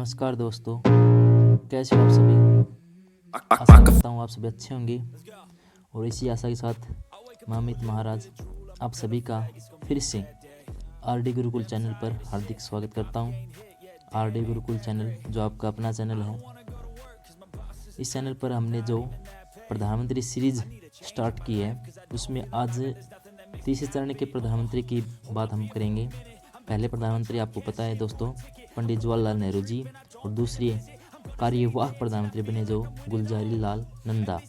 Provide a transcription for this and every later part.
नमस्कार दोस्तों, कैसे हो आप सभी। आशा करता हूँ आप सभी अच्छे होंगे और इसी आशा के साथ मैं अमित महाराज आप सभी का फिर से आरडी गुरुकुल चैनल पर हार्दिक स्वागत करता हूँ। आरडी गुरुकुल चैनल जो आपका अपना चैनल है, इस चैनल पर हमने जो प्रधानमंत्री सीरीज स्टार्ट की है उसमें आज तीसरे चरण के प्रधानमंत्री की बात हम करेंगे। पहले प्रधानमंत्री आपको पता है दोस्तों, पंडित जवाहरलाल नेहरू जी, और दूसरी कार्यवाहक प्रधानमंत्री बने जो गुलजारी लाल नंदा।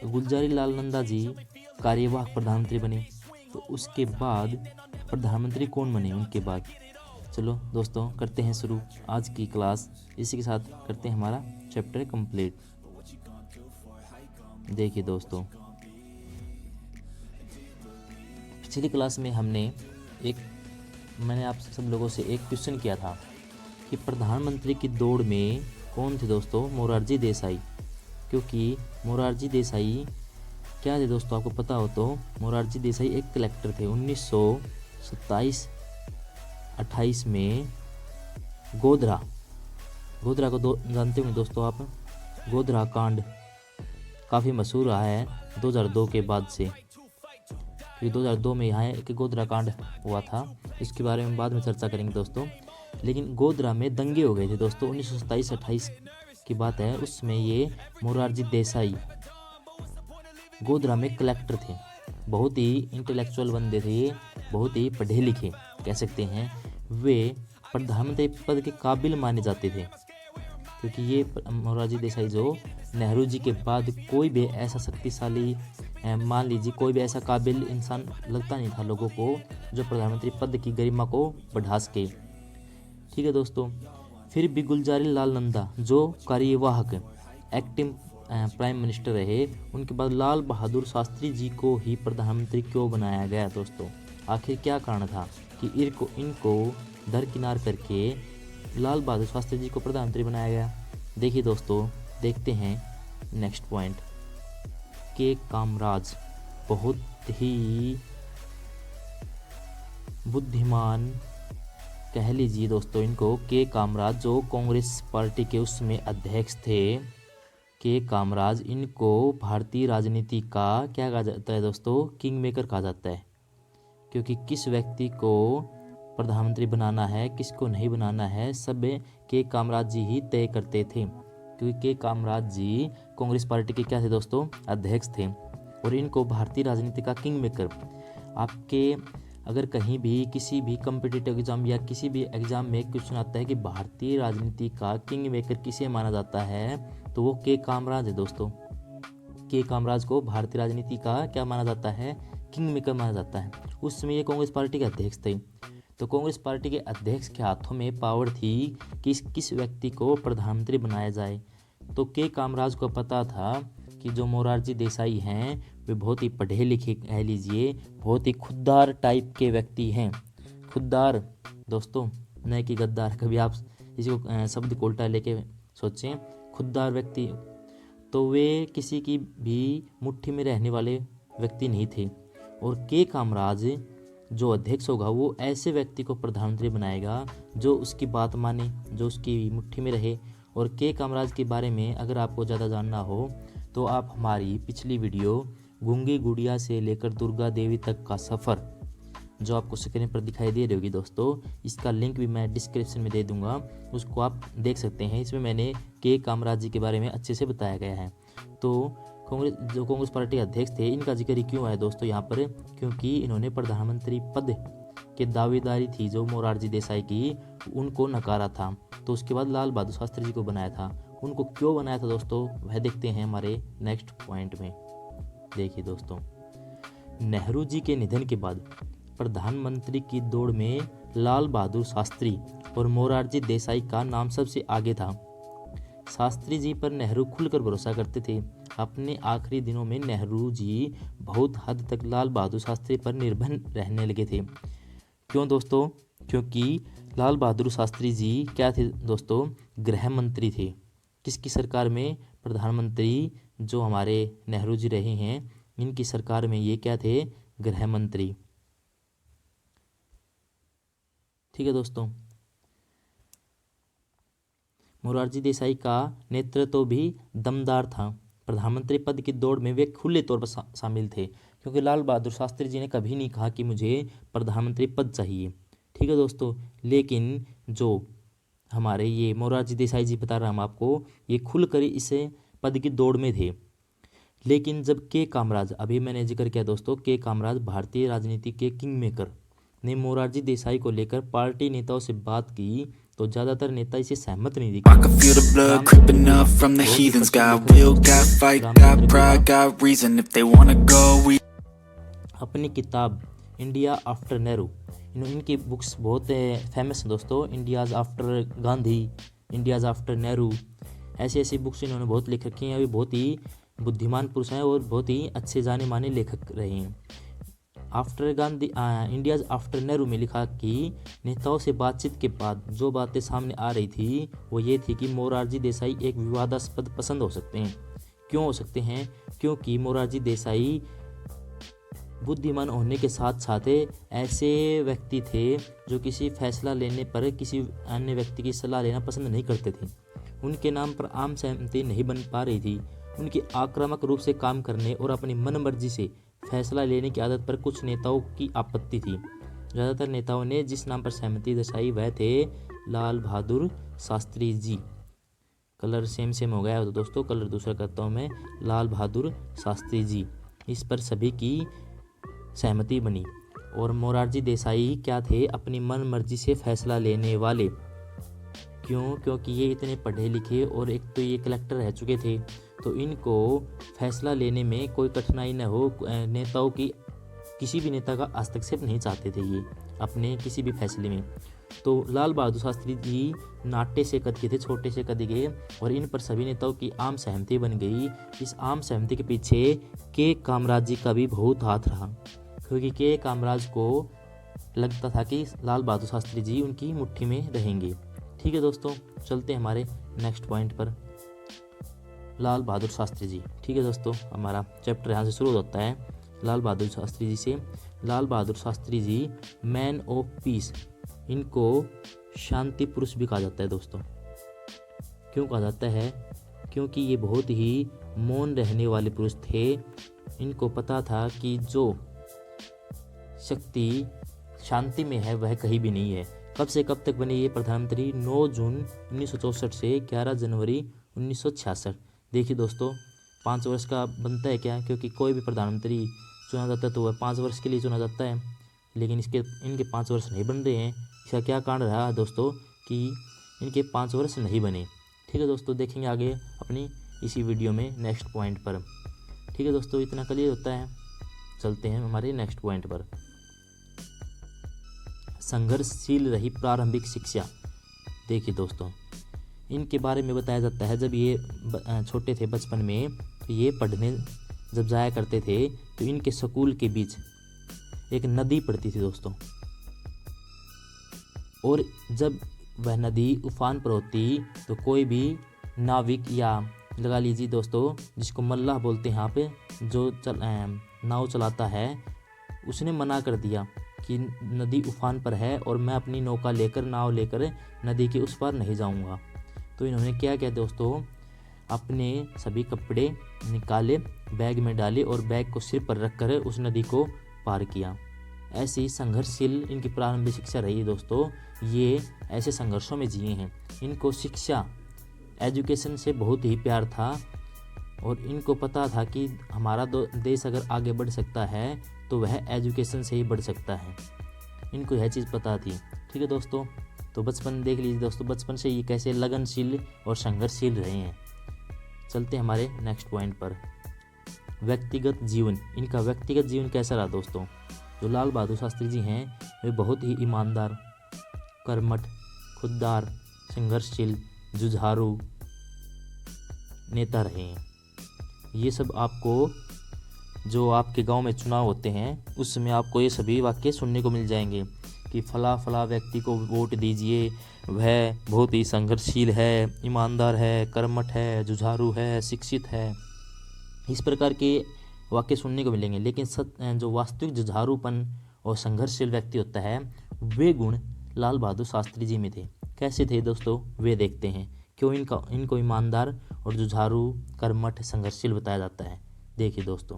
गुलजारी लाल नंदा जी कार्यवाहक प्रधानमंत्री बने, तो उसके बाद प्रधानमंत्री कौन बने उनके बाद। चलो दोस्तों करते हैं शुरू आज की क्लास। इसी के साथ करते हैं हमारा चैप्टर कंप्लीट। देखिए दोस्तों, पिछली क्लास में मैंने आप सब लोगों से एक क्वेश्चन किया था कि प्रधानमंत्री की दौड़ में कौन थे दोस्तों। मोरारजी देसाई। क्योंकि मोरारजी देसाई क्या थे दोस्तों, आपको पता हो तो मोरारजी देसाई एक कलेक्टर थे। 1927-28 में गोधरा को जानते होंगे दोस्तों आप। गोधरा कांड काफ़ी मशहूर रहा है 2002 के बाद से, क्योंकि 2002 में यहाँ एक गोधरा कांड हुआ था। इसके बारे में बाद में चर्चा करेंगे दोस्तों। लेकिन गोधरा में दंगे हो गए थे दोस्तों, 1927-28 की बात है। उसमें ये मोरारजी देसाई गोधरा में कलेक्टर थे। बहुत ही इंटेलेक्चुअल बंदे थे ये, बहुत ही पढ़े लिखे कह सकते हैं। वे प्रधानमंत्री पद के काबिल माने जाते थे, क्योंकि ये मोरारजी देसाई जो नेहरू जी के बाद कोई भी ऐसा शक्तिशाली, मान लीजिए कोई भी ऐसा काबिल इंसान लगता नहीं था लोगों को जो प्रधानमंत्री पद की गरिमा को बढ़ा सके। ठीक है दोस्तों। फिर भी गुलजारी लाल नंदा जो कार्यवाहक एक्टिंग प्राइम मिनिस्टर रहे, उनके बाद लाल बहादुर शास्त्री जी को ही प्रधानमंत्री क्यों बनाया गया दोस्तों। आखिर क्या कारण था कि इनको दरकिनार करके लाल बहादुर शास्त्री जी को प्रधानमंत्री बनाया गया। देखिए दोस्तों, देखते हैं नेक्स्ट पॉइंट। के कामराज बहुत ही बुद्धिमान कह लीजिए दोस्तों इनको। के कामराज जो कांग्रेस पार्टी के उसमें अध्यक्ष थे, के कामराज, इनको भारतीय राजनीति का क्या कहा जाता है दोस्तों, किंग मेकर कहा जाता है। क्योंकि किस व्यक्ति को प्रधानमंत्री बनाना है, किसको नहीं बनाना है, सब के कामराज जी ही तय करते थे। क्योंकि के कामराज जी कांग्रेस पार्टी के क्या थे दोस्तों, अध्यक्ष थे। और इनको भारतीय राजनीति का किंग मेकर, आपके अगर कहीं भी किसी भी कम्पिटिटिव एग्जाम या किसी भी एग्जाम में क्वेश्चन आता है कि भारतीय राजनीति का किंग मेकर किसे माना जाता है, तो वो के कामराज है दोस्तों। के कामराज को भारतीय राजनीति का क्या माना जाता है, किंग मेकर माना जाता है। उस समय ये कांग्रेस पार्टी के अध्यक्ष थे। तो कांग्रेस पार्टी के अध्यक्ष के हाथों में पावर थी कि किस व्यक्ति को प्रधानमंत्री बनाया जाए। तो के कामराज को पता था कि जो मोरारजी देसाई हैं वे बहुत ही पढ़े लिखे कह लीजिए, बहुत ही खुददार टाइप के व्यक्ति हैं। खुददार दोस्तों, न कि गद्दार। कभी आप इसको शब्द को उल्टा लेके सोचें, खुददार व्यक्ति। तो वे किसी की भी मुट्ठी में रहने वाले व्यक्ति नहीं थे। और के कामराज जो अध्यक्ष होगा वो ऐसे व्यक्ति को प्रधानमंत्री बनाएगा जो उसकी बात माने, जो उसकी मुट्ठी में रहे। और के कामराज के बारे में अगर आपको ज़्यादा जानना हो तो आप हमारी पिछली वीडियो गूंगी गुड़िया से लेकर दुर्गा देवी तक का सफ़र जो आपको स्क्रीन पर दिखाई दे रही होगी दोस्तों, इसका लिंक भी मैं डिस्क्रिप्शन में दे दूंगा, उसको आप देख सकते हैं। इसमें मैंने के कामराज जी के बारे में अच्छे से बताया गया है। तो कांग्रेस पार्टी अध्यक्ष थे, इनका जिक्र क्यों है दोस्तों यहाँ पर, क्योंकि इन्होंने प्रधानमंत्री पद के दावेदारी थी जो मोरारजी देसाई की, उनको नकारा था। तो उसके बाद लाल बहादुर शास्त्री जी को बनाया था। उनको क्यों बनाया था दोस्तों, वह देखते हैं हमारे नेक्स्ट पॉइंट में। देखिए दोस्तों, नेहरू जी के निधन के बाद प्रधानमंत्री की दौड़ में लाल बहादुर शास्त्री और मोरारजी देसाई का नाम सबसे आगे था। शास्त्री जी पर नेहरू खुलकर भरोसा करते थे। अपने आखिरी दिनों में नेहरू जी बहुत हद तक लाल बहादुर शास्त्री पर निर्भर रहने लगे थे। क्यों दोस्तों, क्योंकि लाल बहादुर शास्त्री जी क्या थे दोस्तों, गृह मंत्री थे। किसकी सरकार में, प्रधानमंत्री जो हमारे नेहरू जी रहे हैं, इनकी सरकार में ये क्या थे, गृह मंत्री। ठीक है दोस्तों। मोरारजी देसाई का नेतृत्व भी दमदार था। प्रधानमंत्री पद की दौड़ में वे खुले तौर पर शामिल थे, क्योंकि लाल बहादुर शास्त्री जी ने कभी नहीं कहा कि मुझे प्रधानमंत्री पद चाहिए। ठीक है दोस्तों, लेकिन जो हमारे ये मोरारजी देसाई जी बता रहा हूँ आपको, ये खुलकर इस पद की दौड़ में थे। लेकिन जब के कामराज, अभी मैंने जिक्र किया दोस्तों, के कामराज भारतीय राजनीति के किंग मेकर ने मोरारजी देसाई को लेकर पार्टी नेताओं से बात की, तो ज़्यादातर नेता इसे सहमत नहीं दिखे। I can feel the blood creeping up from the heathens. Got will, got fight, got pride, got reason. If they wanna go, we. अपनी किताब इंडिया आफ्टर नेहरू, इनकी बुक्स बहुत फेमस हैं दोस्तों। India's after Gandhi, India's after Nehru, ऐसी ऐसी books इन्होंने बहुत लिख रखी हैं। अभी बहुत ही बुद्धिमान पुरुष हैं और बहुत ही अच्छे जाने माने लेखक रहे हैं। After Gandhi, India's after Nehru में लिखा कि नेताओं से बातचीत के बाद जो बातें सामने आ रही थी वो ये थी कि मोरारजी देसाई एक विवादास्पद पसंद हो सकते हैं। क्यों हो सकते हैं? क्योंकि मोरारजी देसाई बुद्धिमान होने के साथ साथ ऐसे व्यक्ति थे जो किसी फैसला लेने पर किसी अन्य व्यक्ति की सलाह लेना पसंद नहीं करते थे। उनके नाम पर आम सहमति नहीं बन पा रही थी। उनकी आक्रामक रूप से काम करने और अपनी मनमर्जी से फैसला लेने की आदत पर कुछ नेताओं की आपत्ति थी। ज़्यादातर नेताओं ने जिस नाम पर सहमति दर्शाई वह थे लाल बहादुर शास्त्री जी। कलर सेम हो गया है तो दोस्तों कलर दूसरा करता हूँ मैं, लाल बहादुर शास्त्री जी। इस पर सभी की सहमति बनी। और मोरारजी देसाई क्या थे? अपनी मन मर्जी से फैसला लेने वाले। क्यों? क्योंकि ये इतने पढ़े लिखे और एक तो ये कलेक्टर रह चुके थे, तो इनको फैसला लेने में कोई कठिनाई न हो। नेताओं की, किसी भी नेता का हस्तक्षेप नहीं चाहते थे ये अपने किसी भी फैसले में। तो लाल बहादुर शास्त्री जी नाटे से कद के थे, छोटे से कद के, और इन पर सभी नेताओं की आम सहमति बन गई। इस आम सहमति के पीछे के कामराज जी का भी बहुत हाथ रहा, क्योंकि के कामराज को लगता था कि लाल बहादुर शास्त्री जी उनकी मुट्ठी में रहेंगे। ठीक है दोस्तों, चलते हैं हमारे नेक्स्ट पॉइंट पर, लाल बहादुर शास्त्री जी। ठीक है दोस्तों, हमारा चैप्टर यहाँ से शुरू होता है लाल बहादुर शास्त्री जी से। Lal Bahadur Shastri ji man of peace, इनको शांति पुरुष भी कहा जाता है दोस्तों। क्यों कहा जाता है? क्योंकि ये बहुत ही मौन रहने वाले पुरुष थे। इनको पता था कि जो शक्ति शांति में है वह कहीं भी नहीं है। कब से कब तक बने ये प्रधानमंत्री? 9 जून 1964 से 11 जनवरी 1966। देखिए दोस्तों, 5 वर्ष का बनता है क्या? क्योंकि कोई भी प्रधानमंत्री चुना जाता है तो वह 5 वर्ष के लिए चुना जाता है, लेकिन इनके 5 वर्ष नहीं बन रहे हैं। इसका क्या कारण रहा दोस्तों कि इनके 5 वर्ष नहीं बने? ठीक है दोस्तों, देखेंगे आगे अपनी इसी वीडियो में नेक्स्ट पॉइंट पर। ठीक है दोस्तों, इतना क्लियर होता है। चलते हैं हमारे नेक्स्ट पॉइंट पर, संघर्षशील रही प्रारंभिक शिक्षा। देखिए दोस्तों, इनके बारे में बताया जाता है जब ये छोटे थे बचपन में, तो ये पढ़ने जब जाया करते थे तो इनके स्कूल के बीच एक नदी पड़ती थी दोस्तों, और जब वह नदी उफान पर होती तो कोई भी नाविक या लगा लीजिए दोस्तों जिसको मल्लाह बोलते हैं यहाँ पे, जो नाव चलाता है, उसने मना कर दिया कि नदी उफान पर है और मैं अपनी नौका लेकर, नाव लेकर नदी के उस पार नहीं जाऊंगा। तो इन्होंने क्या किया दोस्तों, अपने सभी कपड़े निकाले, बैग में डाले और बैग को सिर पर रखकर उस नदी को पार किया। ऐसी संघर्षशील इनकी प्रारंभिक शिक्षा रही दोस्तों। ये ऐसे संघर्षों में जिए हैं। इनको शिक्षा, एजुकेशन से बहुत ही प्यार था और इनको पता था कि हमारा देश अगर आगे बढ़ सकता है तो वह एजुकेशन से ही बढ़ सकता है। इनको यह चीज़ पता थी। ठीक है दोस्तों, तो बचपन देख लीजिए दोस्तों, बचपन से ये कैसे लगनशील और संघर्षशील रहे हैं। चलते हैं हमारे नेक्स्ट पॉइंट पर, व्यक्तिगत जीवन। इनका व्यक्तिगत जीवन कैसा रहा दोस्तों? जो लाल बहादुर शास्त्री जी हैं वे बहुत ही ईमानदार, कर्मठ, खुददार, संघर्षशील, जुझारू नेता रहे हैं। ये सब आपको जो आपके गांव में चुनाव होते हैं उसमें आपको ये सभी वाक्य सुनने को मिल जाएंगे कि फला फला व्यक्ति को वोट दीजिए, वह बहुत ही संघर्षशील है, ईमानदार है, कर्मठ है, जुझारू है, शिक्षित है। इस प्रकार के वाक्य सुनने को मिलेंगे। लेकिन जो वास्तविक जुझारूपन और संघर्षशील व्यक्ति होता है वे गुण लाल बहादुर शास्त्री जी में थे। कैसे थे दोस्तों? वे देखते हैं क्यों इनको ईमानदार और जुझारू, कर्मठ, संघर्षशील बताया जाता है? देखिए दोस्तों,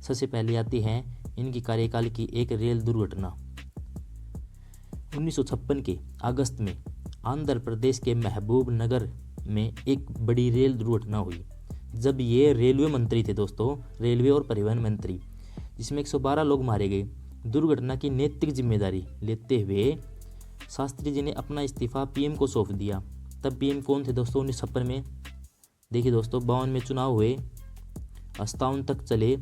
सबसे पहले आती है इनकी कार्यकाल की एक रेल दुर्घटना। 1956 के अगस्त में आंध्र प्रदेश के महबूब नगर में एक बड़ी रेल दुर्घटना हुई। जब ये रेलवे मंत्री थे दोस्तों, रेलवे और परिवहन मंत्री, जिसमें 112 लोग मारे गए। दुर्घटना की नैतिक जिम्मेदारी लेते हुए शास्त्री जी ने अपना इस्तीफा पीएम को सौंप दिया। तब पीएम कौन थे दोस्तों 1956 में? देखिए दोस्तों, 52 में चुनाव हुए, 57 तक चले,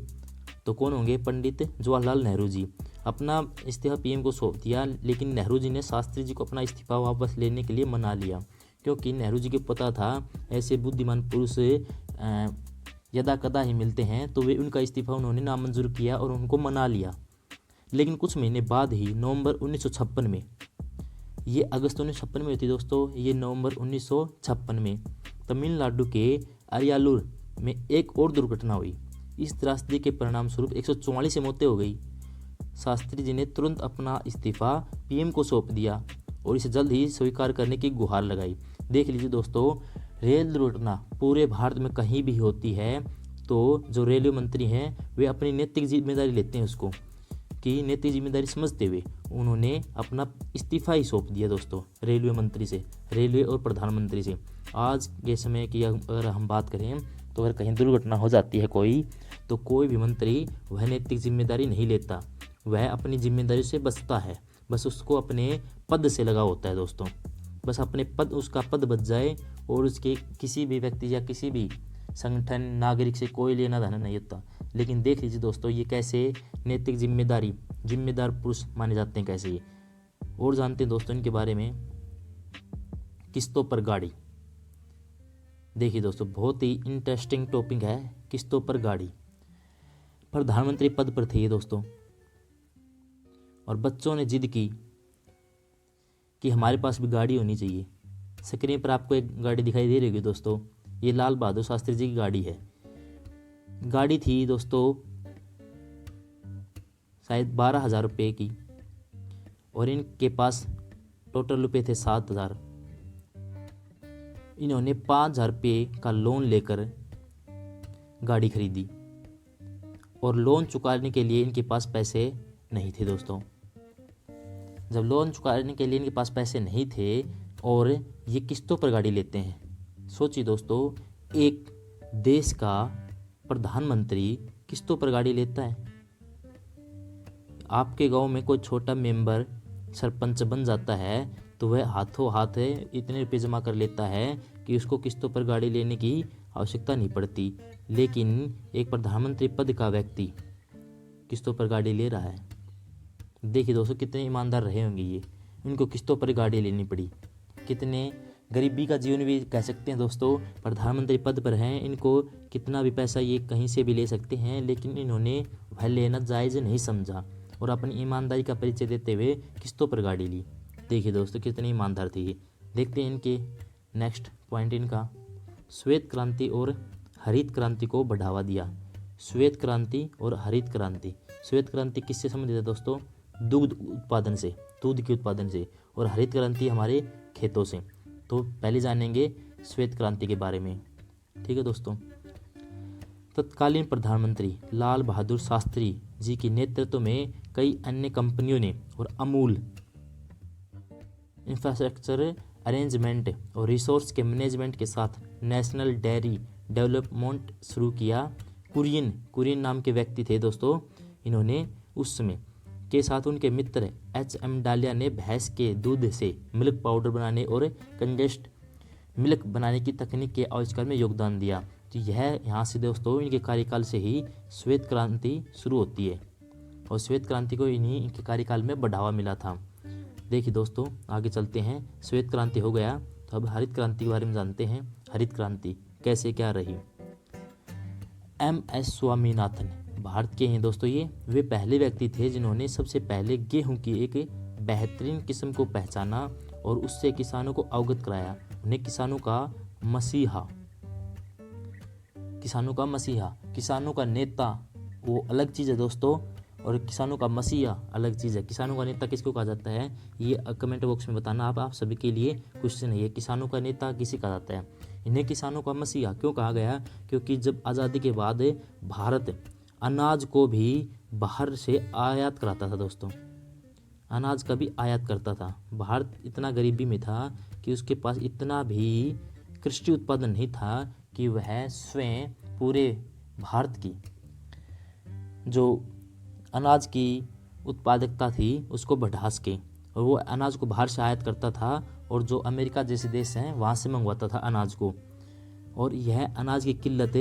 तो कौन होंगे? पंडित जवाहरलाल नेहरू जी। अपना इस्तीफा पीएम को सौंप दिया, लेकिन नेहरू जी ने शास्त्री जी को अपना इस्तीफा वापस लेने के लिए मना लिया, क्योंकि नेहरू जी को पता था ऐसे बुद्धिमान पुरुष यदा कदा ही मिलते हैं, तो वे उनका इस्तीफा उन्होंने नामंजूर किया और उनको मना लिया। लेकिन कुछ महीने बाद ही नवंबर 1956 में, ये अगस्त 1956 में हुई थी दोस्तों, ये नवंबर 1956 में तमिलनाडु के अरियालूर में एक और दुर्घटना हुई। इस त्रासदी के परिणाम स्वरूप 144 मौतें हो गई। शास्त्री जी ने तुरंत अपना इस्तीफा पीएम को सौंप दिया और इसे जल्द ही स्वीकार करने की गुहार लगाई। देख लीजिए दोस्तों, रेल दुर्घटना पूरे भारत में कहीं भी होती है तो जो रेलवे मंत्री हैं वे अपनी नैतिक जिम्मेदारी लेते हैं, उसको कि नैतिक जिम्मेदारी समझते हुए उन्होंने अपना इस्तीफा ही सौंप दिया दोस्तों रेलवे मंत्री से, रेलवे और प्रधानमंत्री से। आज के समय की अगर हम बात करें तो अगर कहीं दुर्घटना हो जाती है तो कोई भी मंत्री वह नैतिक जिम्मेदारी नहीं लेता, वह अपनी जिम्मेदारी से बचता है। बस उसको अपने पद से लगाव होता है दोस्तों, बस अपने पद, उसका पद बच जाए और उसके किसी भी व्यक्ति या किसी भी संगठन, नागरिक से कोई लेना देना नहीं होता। लेकिन देख लीजिए दोस्तों, ये कैसे नैतिक जिम्मेदार पुरुष माने जाते हैं, कैसे ये। और जानते हैं दोस्तों इनके बारे में, किस्तों पर गाड़ी। देखिए दोस्तों, बहुत ही इंटरेस्टिंग टॉपिक है, किस्तों पर गाड़ी। प्रधानमंत्री पद पर थे ये दोस्तों, और बच्चों ने जिद की कि हमारे पास भी गाड़ी होनी चाहिए। स्क्रीन पर आपको एक गाड़ी दिखाई दे रही होगी दोस्तों, ये लाल बहादुर शास्त्री जी की गाड़ी है। गाड़ी थी दोस्तों शायद 12,000 रुपये की, और इनके पास टोटल रुपये थे 7,000। इन्होंने 5,000 रुपये का लोन लेकर गाड़ी खरीदी, और लोन चुकाने के लिए इनके पास पैसे नहीं थे दोस्तों। जब लोन चुकाने के लिए इनके पास पैसे नहीं थे और ये किस्तों पर गाड़ी लेते हैं, सोचिए दोस्तों, एक देश का प्रधानमंत्री किस्तों पर गाड़ी लेता है। आपके गांव में कोई छोटा मेंबर सरपंच बन जाता है तो वह हाथों हाथ इतने रुपये जमा कर लेता है कि उसको किस्तों पर गाड़ी लेने की आवश्यकता नहीं पड़ती। लेकिन एक प्रधानमंत्री पद का व्यक्ति किस्तों पर गाड़ी ले रहा है। देखिए दोस्तों, कितने ईमानदार रहे होंगे ये, उनको किस्तों पर गाड़ी लेनी पड़ी। कितने गरीबी का जीवन भी कह सकते हैं दोस्तों। प्रधानमंत्री पद पर हैं, इनको कितना भी पैसा ये कहीं से भी ले सकते हैं, लेकिन इन्होंने वह लेना जायज़ नहीं समझा और अपनी ईमानदारी का परिचय देते हुए किस्तों पर गाड़ी ली। देखिए दोस्तों, कितने ईमानदार थे ये। देखते हैं इनके नेक्स्ट पॉइंट, इनका श्वेत क्रांति और हरित क्रांति को बढ़ावा दिया। श्वेत क्रांति और हरित क्रांति। श्वेत क्रांति किससे संबंधित है दोस्तों? दूध उत्पादन से, दूध के उत्पादन से, और हरित क्रांति हमारे खेतों से। तो पहले जानेंगे श्वेत क्रांति के बारे में, ठीक है दोस्तों। तत्कालीन प्रधानमंत्री लाल बहादुर शास्त्री जी के नेतृत्व में कई अन्य कंपनियों ने और अमूल इंफ्रास्ट्रक्चर अरेंजमेंट और रिसोर्स के मैनेजमेंट के साथ नेशनल डेयरी डेवलपमेंट शुरू किया। कुरियन नाम के व्यक्ति थे दोस्तों, इन्होंने उस समय के साथ उनके मित्र HM डालिया ने भैंस के दूध से मिल्क पाउडर बनाने और कंडेंस्ड मिल्क बनाने की तकनीक के आविष्कार में योगदान दिया। तो यह यहाँ से दोस्तों इनके कार्यकाल से ही श्वेत क्रांति शुरू होती है, और श्वेत क्रांति को इन्हीं इनके कार्यकाल में बढ़ावा मिला था। देखिए दोस्तों, आगे चलते हैं। श्वेत क्रांति हो गया, तो अब हरित क्रांति के बारे में जानते हैं। हरित क्रांति कैसे क्या रही। MS स्वामीनाथन भारत के हैं दोस्तों ये। वे पहले व्यक्ति थे जिन्होंने सबसे पहले गेहूं की एक बेहतरीन किस्म को पहचाना और उससे किसानों को अवगत कराया। उन्हें किसानों का मसीहा, किसानों का नेता वो अलग चीज़ है दोस्तों, और किसानों का मसीहा अलग चीज़ है। किसानों का नेता किसको कहा जाता है, ये कमेंट बॉक्स में बताना। आप सभी के लिए क्वेश्चन है, ये किसानों का नेता किसे कहा जाता है। इन्हें किसानों का मसीहा क्यों कहा गया, क्योंकि जब आज़ादी के बाद भारत अनाज को भी बाहर से आयात कराता था दोस्तों, अनाज का भी आयात करता था। भारत इतना गरीबी में था कि उसके पास इतना भी कृषि उत्पादन नहीं था कि वह स्वयं पूरे भारत की जो अनाज की उत्पादकता थी उसको बढ़ा सके, और वो अनाज को बाहर से आयात करता था, और जो अमेरिका जैसे देश हैं वहाँ से मंगवाता था अनाज को। और यह अनाज की किल्लत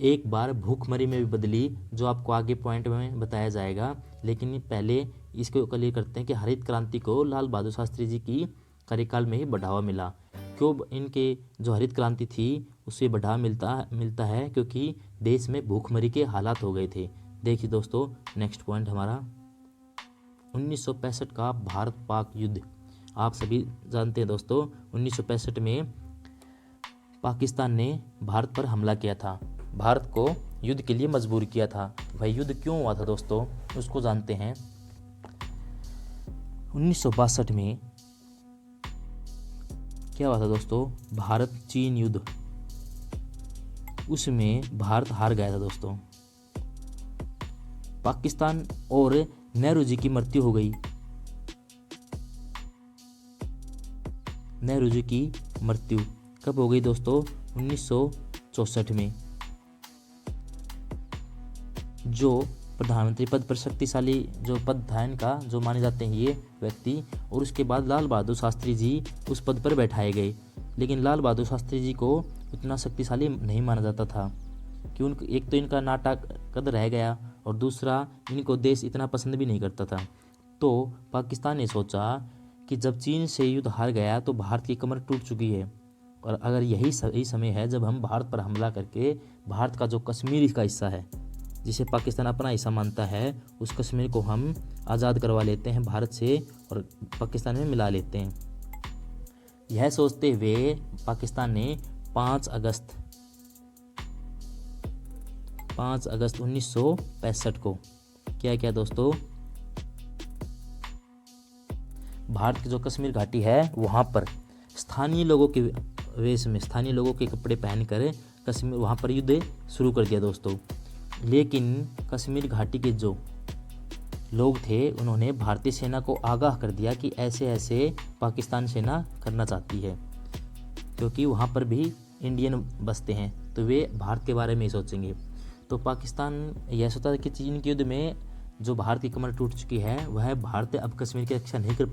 एक बार भूखमरी में भी बदली, जो आपको आगे पॉइंट में बताया जाएगा। लेकिन पहले इसको क्लियर करते हैं कि हरित क्रांति को लाल बहादुर शास्त्री जी की कार्यकाल में ही बढ़ावा मिला। क्यों इनके जो हरित क्रांति थी उससे बढ़ावा मिलता है, क्योंकि देश में भूखमरी के हालात हो गए थे। देखिए दोस्तों, नेक्स्ट पॉइंट हमारा 1965 का भारत पाक युद्ध। आप सभी जानते हैं दोस्तों, 1965 में पाकिस्तान ने भारत पर हमला किया था, भारत को युद्ध के लिए मजबूर किया था। वह युद्ध क्यों हुआ था दोस्तों, उसको जानते हैं। 1962 में क्या हुआ था दोस्तों, भारत चीन युद्ध, उसमें भारत हार गया था दोस्तों। पाकिस्तान और नेहरू जी की मृत्यु हो गई। नेहरू जी की मृत्यु कब हो गई दोस्तों, 1964 में। जो प्रधानमंत्री पद पर शक्तिशाली जो पद था इनका, जो माने जाते हैं ये व्यक्ति, और उसके बाद लाल बहादुर शास्त्री जी उस पद पर बैठाए गए। लेकिन लाल बहादुर शास्त्री जी को उतना शक्तिशाली नहीं माना जाता था कि एक तो इनका नाटक कद रह गया, और दूसरा इनको देश इतना पसंद भी नहीं करता था। तो पाकिस्तान ने सोचा कि जब चीन से युद्ध हार गया तो भारत की कमर टूट चुकी है, और अगर यही सही समय है जब हम भारत पर हमला करके भारत का जो कश्मीर का हिस्सा है, जिसे पाकिस्तान अपना हिस्सा मानता है, उस कश्मीर को हम आज़ाद करवा लेते हैं भारत से और पाकिस्तान में मिला लेते हैं। यह सोचते हुए पाकिस्तान ने 5 अगस्त 1965 को क्या किया दोस्तों, भारत की जो कश्मीर घाटी है वहाँ पर स्थानीय लोगों के वेश में, स्थानीय लोगों के कपड़े पहनकर कश्मीर वहाँ पर युद्ध शुरू कर दिया दोस्तों। लेकिन कश्मीर घाटी के जो लोग थे उन्होंने भारतीय सेना को आगाह कर दिया कि ऐसे ऐसे पाकिस्तान सेना करना चाहती है, क्योंकि वहाँ पर भी इंडियन बसते हैं, तो वे भारत के बारे में ही सोचेंगे। तो पाकिस्तान यह सोचता है कि चीन के युद्ध में जो भारत की कमर टूट चुकी है वह भारत अब कश्मीर की रक्षा नहीं कर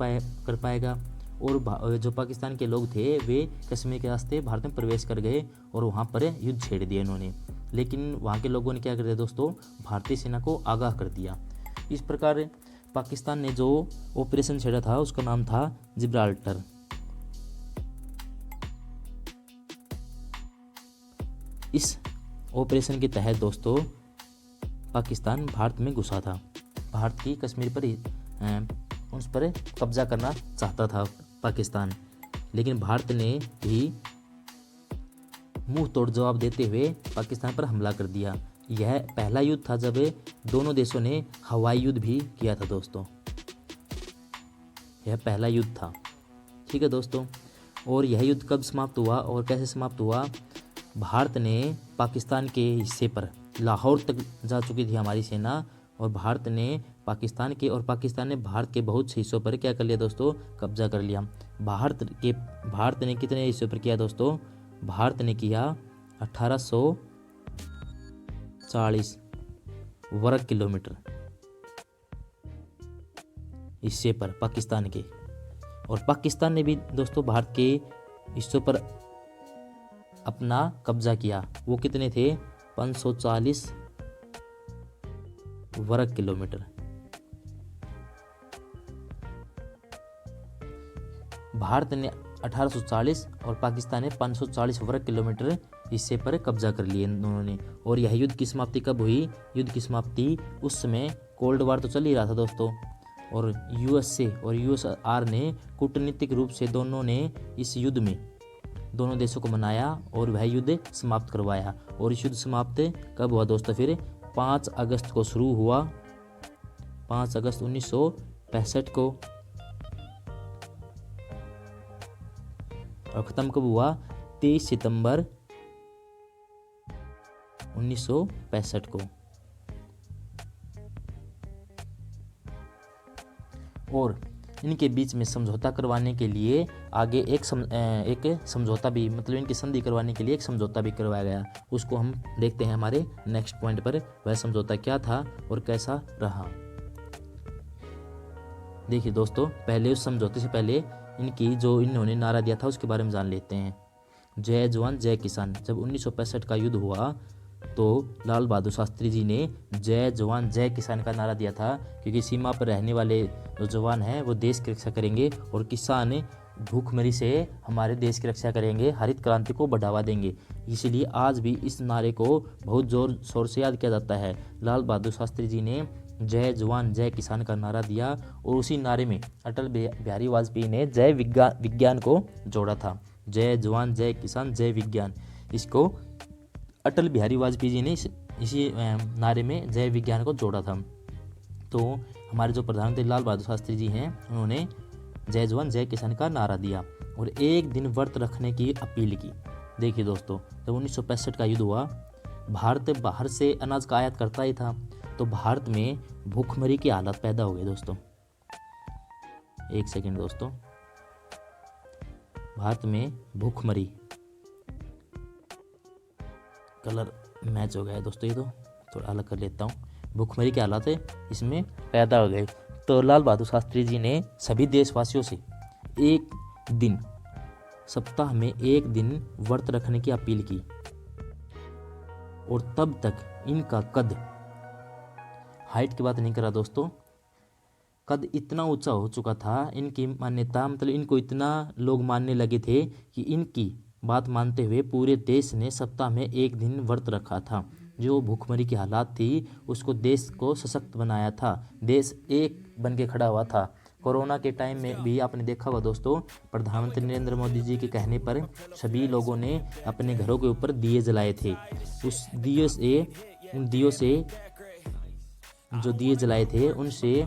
पाएगा, और जो पाकिस्तान के लोग थे वे कश्मीर के रास्ते भारत में प्रवेश कर गए और वहाँ पर युद्ध छेड़ दिया इन्होंने। लेकिन वहाँ के लोगों ने क्या कर दिया दोस्तों, भारतीय सेना को आगाह कर दिया। इस प्रकार पाकिस्तान ने जो ऑपरेशन छेड़ा था उसका नाम था जिब्राल्टर। इस ऑपरेशन के तहत दोस्तों पाकिस्तान भारत में घुसा था, भारत की कश्मीर पर उस पर कब्जा करना चाहता था पाकिस्तान। लेकिन भारत ने भी मुंह तोड़ जवाब देते हुए पाकिस्तान पर हमला कर दिया। यह पहला युद्ध था जब दोनों देशों ने हवाई युद्ध भी किया था दोस्तों, यह पहला युद्ध था। ठीक है दोस्तों, और यह युद्ध कब समाप्त हुआ और कैसे समाप्त हुआ, भारत ने पाकिस्तान के हिस्से पर लाहौर तक जा चुकी थी हमारी सेना, और भारत ने पाकिस्तान के और पाकिस्तान ने भारत के बहुत से हिस्सों पर क्या कर लिया दोस्तों, कब्जा कर लिया। भारत ने कितने हिस्सों पर किया दोस्तों, भारत ने किया 1840 वर्ग किलोमीटर हिस्से पर पाकिस्तान के, और पाकिस्तान ने भी दोस्तों भारत के हिस्सों पर अपना कब्जा किया। वो कितने थे, 540 वर्ग किलोमीटर। भारत ने 1840 और पाकिस्तान ने 540 वर्ग किलोमीटर हिस्से पर कब्जा कर लिए इन दोनों ने। और यह युद्ध की समाप्ति कब हुई, युद्ध की समाप्ति उस समय कोल्ड वार तो चल ही रहा था दोस्तों, और यूएसए और यूएसआर ने कूटनीतिक रूप से दोनों ने इस युद्ध में दोनों देशों को मनाया और वह युद्ध समाप्त करवाया। और इस युद्ध समाप्त कब हुआ दोस्तों, फिर 5 अगस्त को शुरू हुआ 5 अगस्त 1965 को। और ख़त्म कब हुआ? 23 सितंबर 1965 को। और इनके बीच में समझौता करवाने के लिए आगे एक समझौता भी, मतलब इनकी संधि करवाने के लिए एक समझौता भी करवाया गया। उसको हम देखते हैं हमारे नेक्स्ट पॉइंट पर, वह समझौता क्या था और कैसा रहा। देखिए दोस्तों, पहले उस समझौते से पहले इनकी जो इन्होंने नारा दिया था उसके बारे में जान लेते हैं। जय जवान जय किसान। जब 1965 का युद्ध हुआ तो लाल बहादुर शास्त्री जी ने जय जवान जय किसान का नारा दिया था, क्योंकि सीमा पर रहने वाले जो जवान हैं वो देश की रक्षा करेंगे और किसान भूखमरी से हमारे देश की रक्षा करेंगे, हरित क्रांति को बढ़ावा देंगे। इसलिए आज भी इस नारे को बहुत जोर शोर से याद किया जाता है। लाल बहादुर शास्त्री जी ने जय जवान जय किसान का नारा दिया और उसी नारे में अटल बिहारी वाजपेयी ने जय विज्ञान को जोड़ा था। जय जवान जय किसान जय विज्ञान, इसको अटल बिहारी वाजपेयी जी ने इसी नारे में जय विज्ञान को जोड़ा था। तो हमारे जो प्रधानमंत्री लाल बहादुर शास्त्री जी हैं, उन्होंने जय जवान जय किसान का नारा दिया और एक दिन व्रत रखने की अपील की। देखिए दोस्तों, जब 1965 का युद्ध हुआ, भारत बाहर से अनाज का आयात करता ही था, तो भारत में भूखमरी की हालत पैदा हो गई दोस्तों। एक सेकेंड दोस्तों, भारत में भूखमरी, कलर मैच हो गया है दोस्तों, ये तो थोड़ा अलग कर लेता हूँ। भूखमरी की हालत इसमें पैदा हो गई, तो लाल बहादुर शास्त्री जी ने सभी देशवासियों से एक दिन, सप्ताह में एक दिन व्रत रखने की अपील की। और तब तक इनका कद, हाइट की बात नहीं करा दोस्तों, कद इतना ऊंचा हो चुका था, इनकी मान्यता, मतलब इनको इतना लोग मानने लगे थे कि इनकी बात मानते हुए पूरे देश ने सप्ताह में एक दिन व्रत रखा था। जो भूखमरी की हालात थी उसको देश को सशक्त बनाया था, देश एक बन के खड़ा हुआ था। कोरोना के टाइम में भी आपने देखा होगा दोस्तों, प्रधानमंत्री नरेंद्र मोदी जी के कहने पर सभी लोगों ने अपने घरों के ऊपर दिए जलाए थे। उन दियों से जो दिए जलाए थे उनसे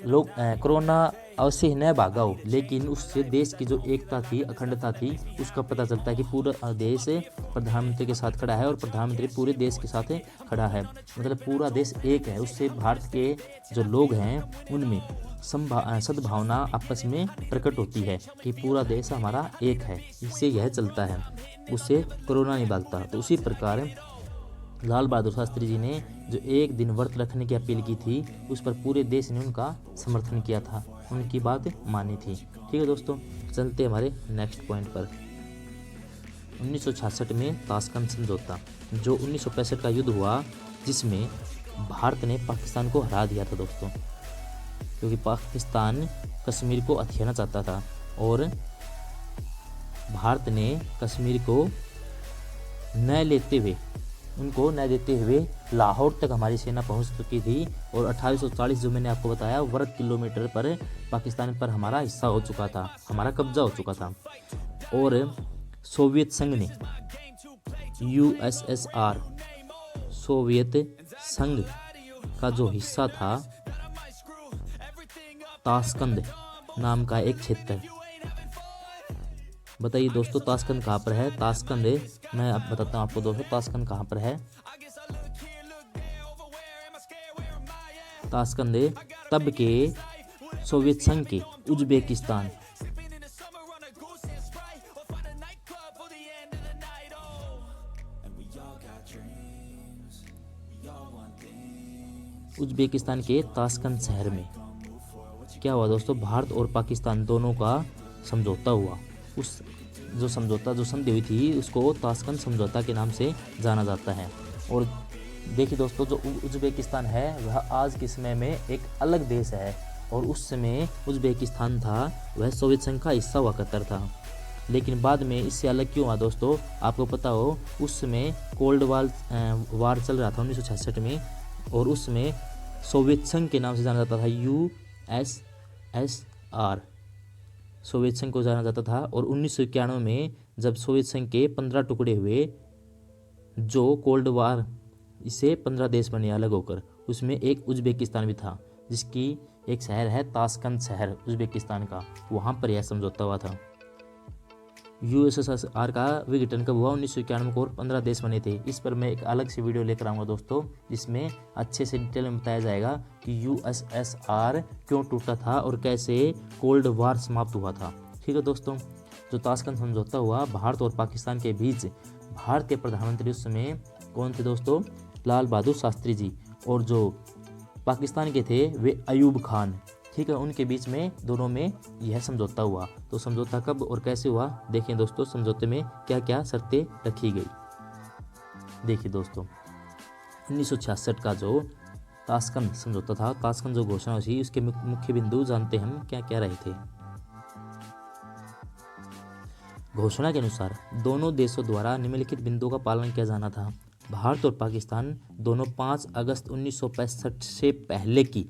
लोग कोरोना अवश्य न भागा हो, लेकिन उससे देश की जो एकता थी, अखंडता थी, उसका पता चलता है कि पूरा देश प्रधानमंत्री के साथ खड़ा है और प्रधानमंत्री पूरे देश के साथ खड़ा है, मतलब पूरा देश एक है। उससे भारत के जो लोग हैं उनमें सद्भावना आपस में प्रकट होती है कि पूरा देश हमारा एक है, इससे यह चलता है, उससे कोरोना नहीं भागता। तो उसी प्रकार लाल बहादुर शास्त्री जी ने जो एक दिन व्रत रखने की अपील की थी, उस पर पूरे देश ने उनका समर्थन किया था, उनकी बात मानी थी। ठीक है दोस्तों, चलते हमारे नेक्स्ट पॉइंट पर। 1966 में ताशकंद समझौता, जो 1965 का युद्ध हुआ, जिसमें भारत ने पाकिस्तान को हरा दिया था दोस्तों, क्योंकि पाकिस्तान कश्मीर को हथियाना चाहता था और भारत ने कश्मीर को उनको न देते हुए लाहौर तक हमारी सेना पहुंच चुकी थी और 1840, जो मैंने आपको बताया, वर्ग किलोमीटर पर पाकिस्तान पर हमारा हिस्सा हो चुका था, हमारा कब्जा हो चुका था। और सोवियत संघ ने, USSR, सोवियत संघ का जो हिस्सा था, ताशकंद नाम का एक क्षेत्र। बताइए दोस्तों, ताशकंद कहाँ पर है? ताशकंद, मैं अब बताता हूँ आपको दोस्तों, ताशकंद कहाँ पर है। ताशकंद तब के सोवियत संघ के उज्बेकिस्तान, उज्बेकिस्तान के ताशकंद शहर में क्या हुआ दोस्तों, भारत और पाकिस्तान दोनों का समझौता हुआ। उस जो संधि हुई थी उसको ताशकंद समझौता के नाम से जाना जाता है। और देखिए दोस्तों, जो उज्बेकिस्तान है वह आज के समय में एक अलग देश है, और उस समय उज्बेकिस्तान था वह सोवियत संघ का हिस्सा हुआ करता था। लेकिन बाद में इससे अलग क्यों हुआ दोस्तों, आपको पता हो, उस समय कोल्ड वार चल रहा था 1966 में, और उसमें सोवियत संघ के नाम से जाना जाता था, USSR, सोवियत संघ को जाना जाता था। और 1991 में जब सोवियत संघ के 15 टुकड़े हुए, जो कोल्ड वार, इससे 15 देश बने अलग होकर, उसमें एक उज्बेकिस्तान भी था, जिसकी एक शहर है ताशकंद शहर उज़्बेकिस्तान का, वहाँ पर यह समझौता हुआ था। यूएसएसआर का विघटन कब हुआ? 1991 को, और 15 देश बने थे। इस पर मैं एक अलग से वीडियो लेकर आऊँगा दोस्तों, जिसमें अच्छे से डिटेल में बताया जाएगा कि यूएसएसआर क्यों टूटा था और कैसे कोल्ड वार समाप्त हुआ था। ठीक है दोस्तों, जो ताशकंद समझौता हुआ भारत और पाकिस्तान के बीच, भारत के प्रधानमंत्री उस समय कौन थे दोस्तों? लाल बहादुर शास्त्री जी, और जो पाकिस्तान के थे वे अयूब खान। ठीक है, उनके बीच में दोनों में यह समझौता हुआ। तो समझौता कब और कैसे हुआ देखें दोस्तों, समझौते में क्या क्या शर्तें रखी गई। देखिए दोस्तों, 1966 का जो ताशकंद समझौता था, ताशकंद जो घोषणा हुई, उसके मुख्य बिंदु जानते हम क्या क्या रहे थे। घोषणा के अनुसार दोनों देशों द्वारा निम्नलिखित बिंदुओं का पालन किया जाना था। भारत और पाकिस्तान दोनों 5 अगस्त 1965 से पहले की,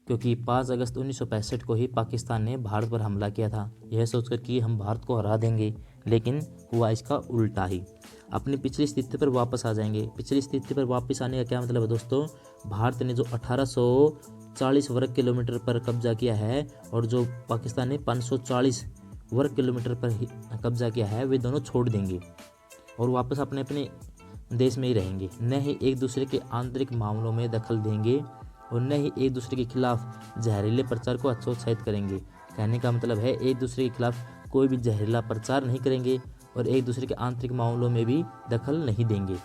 क्योंकि 5 अगस्त 1965 को ही पाकिस्तान ने भारत पर हमला किया था, यह सोचकर कि हम भारत को हरा देंगे, लेकिन हुआ इसका उल्टा ही। अपनी पिछली स्थिति पर वापस आ जाएंगे। पिछली स्थिति पर वापस आने का क्या मतलब है दोस्तों? भारत ने जो 1840 वर्ग किलोमीटर पर कब्जा किया है और जो पाकिस्तान ने 540 वर्ग किलोमीटर पर कब्जा किया है, वे दोनों छोड़ देंगे और वापस अपने अपने देश में ही रहेंगे। न ही एक दूसरे के आंतरिक मामलों में दखल देंगे और न ही एक दूसरे के खिलाफ जहरीले प्रचार को हतोत्साहित करेंगे। कहने का मतलब है एक दूसरे के खिलाफ कोई भी जहरीला प्रचार नहीं करेंगे और एक दूसरे के आंतरिक मामलों में भी दखल नहीं देंगे।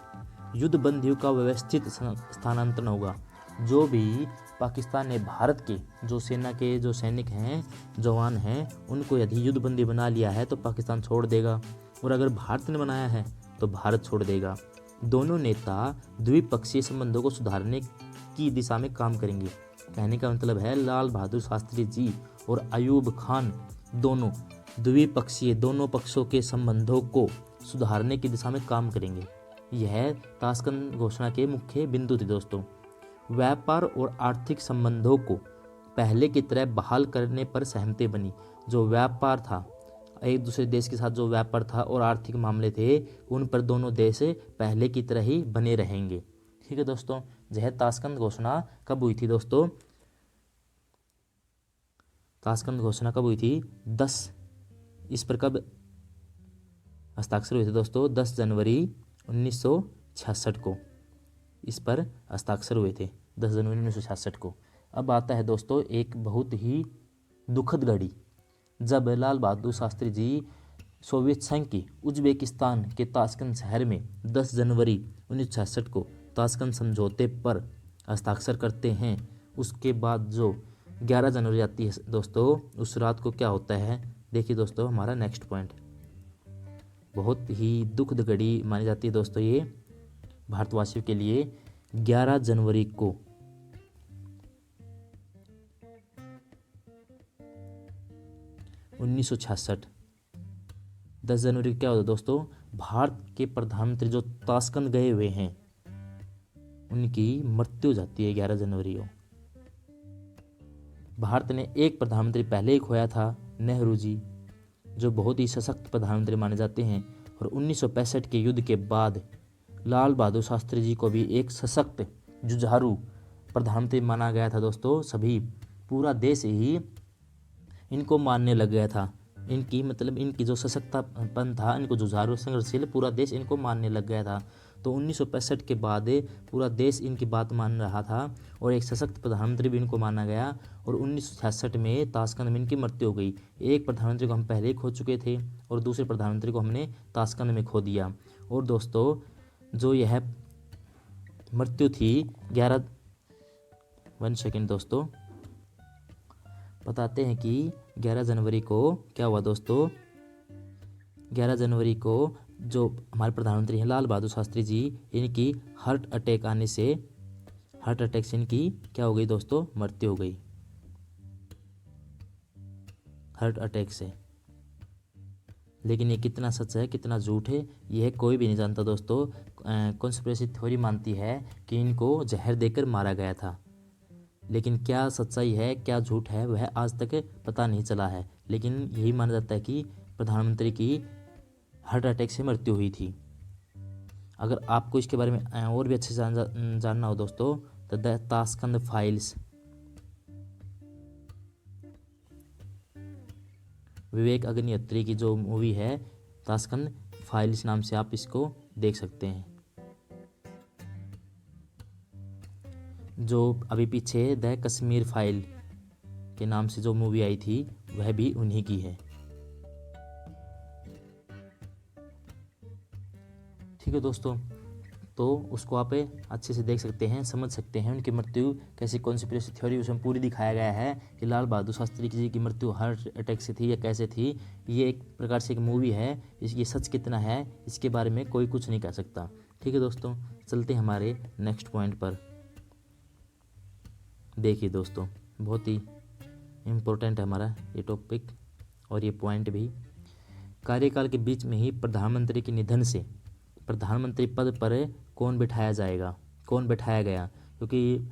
युद्ध बंदियों का व्यवस्थित स्थानांतरण होगा। जो भी पाकिस्तान ने भारत के जो सेना के जो सैनिक हैं, जवान हैं, उनको यदि युद्ध बंदी बना लिया है तो पाकिस्तान छोड़ देगा, और अगर भारत ने बनाया है तो भारत छोड़ देगा। दोनों नेता द्विपक्षीय संबंधों को सुधारने की दिशा में काम करेंगे। कहने का मतलब है लाल बहादुर शास्त्री जी और अयूब खान दोनों द्विपक्षीय, दोनों पक्षों के संबंधों को सुधारने की दिशा में काम करेंगे। यह ताशकंद घोषणा के मुख्य बिंदु थे दोस्तों। व्यापार और आर्थिक संबंधों को पहले की तरह बहाल करने पर सहमति बनी। जो व्यापार था, एक दूसरे देश के साथ जो व्यापार था और आर्थिक मामले थे, उन पर दोनों देश पहले की तरह ही बने रहेंगे। ठीक है दोस्तों, यह ताशकंद घोषणा कब हुई थी दोस्तों? ताशकंद घोषणा कब हुई थी? 10 इस पर कब हस्ताक्षर हुए थे दोस्तों? 10 जनवरी 1966 को इस पर हस्ताक्षर हुए थे, 10 जनवरी 1966 को। अब आता है दोस्तों एक बहुत ही दुखद घड़ी, जब लाल बहादुर शास्त्री जी सोवियत संघ की उज़्बेकिस्तान के ताशकंद शहर में 10 जनवरी 1966 को ताशकंद समझौते पर हस्ताक्षर करते हैं। उसके बाद जो 11 जनवरी आती है दोस्तों, उस रात को क्या होता है? देखिए दोस्तों, हमारा नेक्स्ट पॉइंट, बहुत ही दुखद घड़ी मानी जाती है दोस्तों ये भारतवासियों के लिए। 11 जनवरी को 1966, 10 जनवरी को क्या होता है दोस्तों? भारत के प्रधानमंत्री जो ताशकंद गए हुए हैं, उनकी मृत्यु हो जाती है 11 जनवरी को। भारत ने एक प्रधानमंत्री पहले ही खोया था, नेहरू जी, जो बहुत ही सशक्त प्रधानमंत्री माने जाते हैं, और 1965 के युद्ध के बाद लाल बहादुर शास्त्री जी को भी एक सशक्त जुझारू प्रधानमंत्री माना गया था दोस्तों। सभी पूरा देश ही इनको मानने लग गया था। इनकी जो सशक्तपन था, इनको जुझारू संघर्षशील, पूरा देश इनको मानने लग गया था। तो 1965 के बाद पूरा देश इनकी बात मान रहा था और एक सशक्त प्रधानमंत्री भी इनको माना गया। और 1966 में ताशकंद में इनकी मृत्यु हो गई। एक प्रधानमंत्री को हम पहले ही खो चुके थे और दूसरे प्रधानमंत्री को हमने ताशकंद में खो दिया। और दोस्तों, जो यह मृत्यु थी 1 सेकेंड दोस्तों, बताते हैं कि 11 जनवरी को क्या हुआ दोस्तों? 11 जनवरी को जो हमारे प्रधानमंत्री हैं लाल बहादुर शास्त्री जी, इनकी हार्ट अटैक से इनकी क्या हो गई दोस्तों? मृत्यु हो गई, हार्ट अटैक से। लेकिन ये कितना सच है कितना झूठ है, यह कोई भी नहीं जानता दोस्तों। कॉन्स्पिरेसी थ्योरी मानती है कि इनको जहर देकर मारा गया था, लेकिन क्या सच्चाई है क्या झूठ है वह आज तक पता नहीं चला है। लेकिन यही माना जाता है कि प्रधानमंत्री की हार्ट अटैक से मृत्यु हुई थी। अगर आपको इसके बारे में और भी अच्छे से जानना हो दोस्तों, तो the Tashkent files Vivek Agnihotri की जो मूवी है ताशकंद फाइल, इस नाम से आप इसको देख सकते हैं। जो अभी पीछे द कश्मीर फाइल के नाम से जो मूवी आई थी वह भी उन्हीं की है। ठीक है दोस्तों, तो उसको आप अच्छे से देख सकते हैं, समझ सकते हैं उनकी मृत्यु कैसी, कॉन्स्पिरेसी थ्योरी उसमें पूरी दिखाया गया है कि लाल बहादुर शास्त्री जी की मृत्यु हार्ट अटैक से थी या कैसे थी। ये एक प्रकार से एक मूवी है, इसकी सच कितना है इसके बारे में कोई कुछ नहीं कह सकता। ठीक है दोस्तों, चलते हैं हमारे नेक्स्ट पॉइंट पर। देखिए दोस्तों, बहुत ही इम्पोर्टेंट है हमारा ये टॉपिक और ये पॉइंट भी। कार्यकाल के बीच में ही प्रधानमंत्री के निधन से प्रधानमंत्री पद पर कौन बिठाया गया, क्योंकि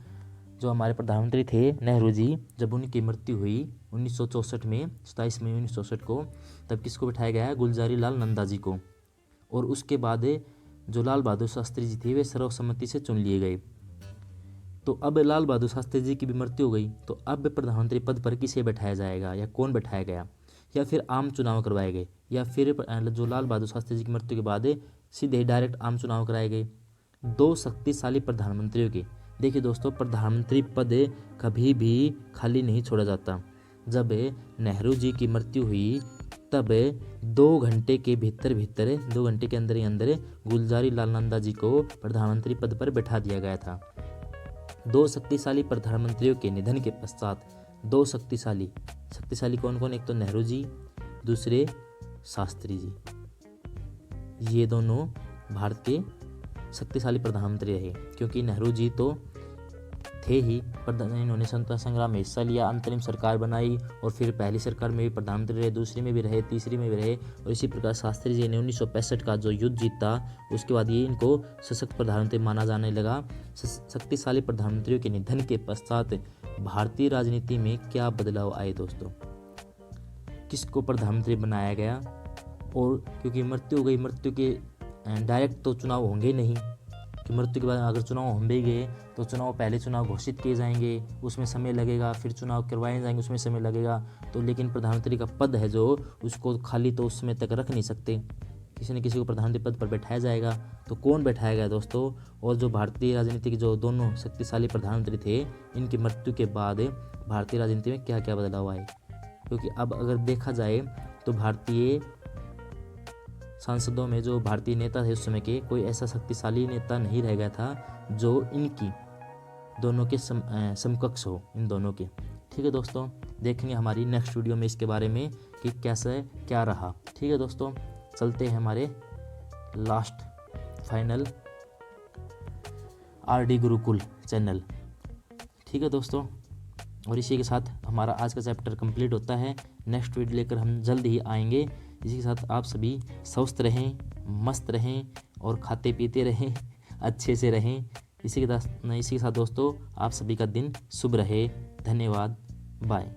जो हमारे प्रधानमंत्री थे नेहरू जी, जब उनकी मृत्यु हुई 1964 में 27 मई 1964 को, तब किसको बिठाया गया? गुलजारी लाल नंदा जी को। और उसके बाद जो लाल बहादुर शास्त्री जी थे वे सर्वसम्मति से चुन लिए गए। तो अब लाल बहादुर शास्त्री जी की भी मृत्यु हो गई, तो अब प्रधानमंत्री पद पर किसे बैठाया जाएगा या कौन बैठाया गया, या फिर आम चुनाव करवाए गए, या फिर जो लाल बहादुर शास्त्री जी की मृत्यु के बाद सीधे डायरेक्ट आम चुनाव कराए गए। दो शक्तिशाली प्रधानमंत्रियों के, देखिए दोस्तों, प्रधानमंत्री पद कभी भी खाली नहीं छोड़ा जाता। जब नेहरू जी की मृत्यु हुई तब 2 घंटे के अंदर ही अंदर गुलजारी लाल नंदा जी को प्रधानमंत्री पद पर बैठा दिया गया था। दो शक्तिशाली प्रधानमंत्रियों के निधन के पश्चात दो शक्तिशाली कौन कौन? एक तो नेहरू जी, दूसरे शास्त्री जी। ये दोनों भारत के शक्तिशाली प्रधानमंत्री रहे, क्योंकि नेहरू जी तो थे ही, इन्होंने स्वतंत्रता संग्राम में हिस्सा लिया, अंतरिम सरकार बनाई और फिर पहली सरकार में भी प्रधानमंत्री रहे, दूसरी में भी रहे, तीसरी में भी रहे। और इसी प्रकार शास्त्री जी ने 1965 का जो युद्ध जीता, उसके बाद ये इनको सशक्त प्रधानमंत्री माना जाने लगा। शक्तिशाली प्रधानमंत्रियों के निधन के पश्चात भारतीय राजनीति में क्या बदलाव आए दोस्तों? किसको प्रधानमंत्री बनाया गया? और क्योंकि मृत्यु हो गई, मृत्यु के डायरेक्ट तो चुनाव होंगे नहीं, कि मृत्यु के बाद अगर चुनाव हो भी गए तो पहले चुनाव घोषित किए जाएंगे, उसमें समय लगेगा, फिर चुनाव करवाए जाएंगे, उसमें समय लगेगा। तो लेकिन प्रधानमंत्री का पद है जो, उसको खाली तो उस समय तक रख नहीं सकते, किसी न किसी को प्रधानमंत्री पद पर बैठाया जाएगा। तो कौन बैठाया गया दोस्तों? और जो भारतीय राजनीति के जो दोनों शक्तिशाली प्रधानमंत्री थे, इनकी मृत्यु के बाद भारतीय राजनीति में क्या क्या बदलाव आए? क्योंकि अब अगर देखा जाए तो भारतीय सांसदों में जो भारतीय नेता थे उस समय के, कोई ऐसा शक्तिशाली नेता नहीं रह गया था जो इनकी दोनों के समकक्ष हो, इन दोनों के। ठीक है दोस्तों, देखेंगे हमारी नेक्स्ट वीडियो में इसके बारे में कि कैसे क्या रहा। ठीक है दोस्तों, चलते हैं हमारे last final RD Gurukul channel. ठीक है दोस्तों, और इसी के साथ हमारा आज का चैप्टर कंप्लीट होता है। नेक्स्ट वीडियो लेकर हम जल्द ही आएंगे। इसी के साथ आप सभी स्वस्थ रहें, मस्त रहें और खाते पीते रहें, अच्छे से रहें। इसी के साथ दोस्तों आप सभी का दिन शुभ रहे। धन्यवाद, बाय।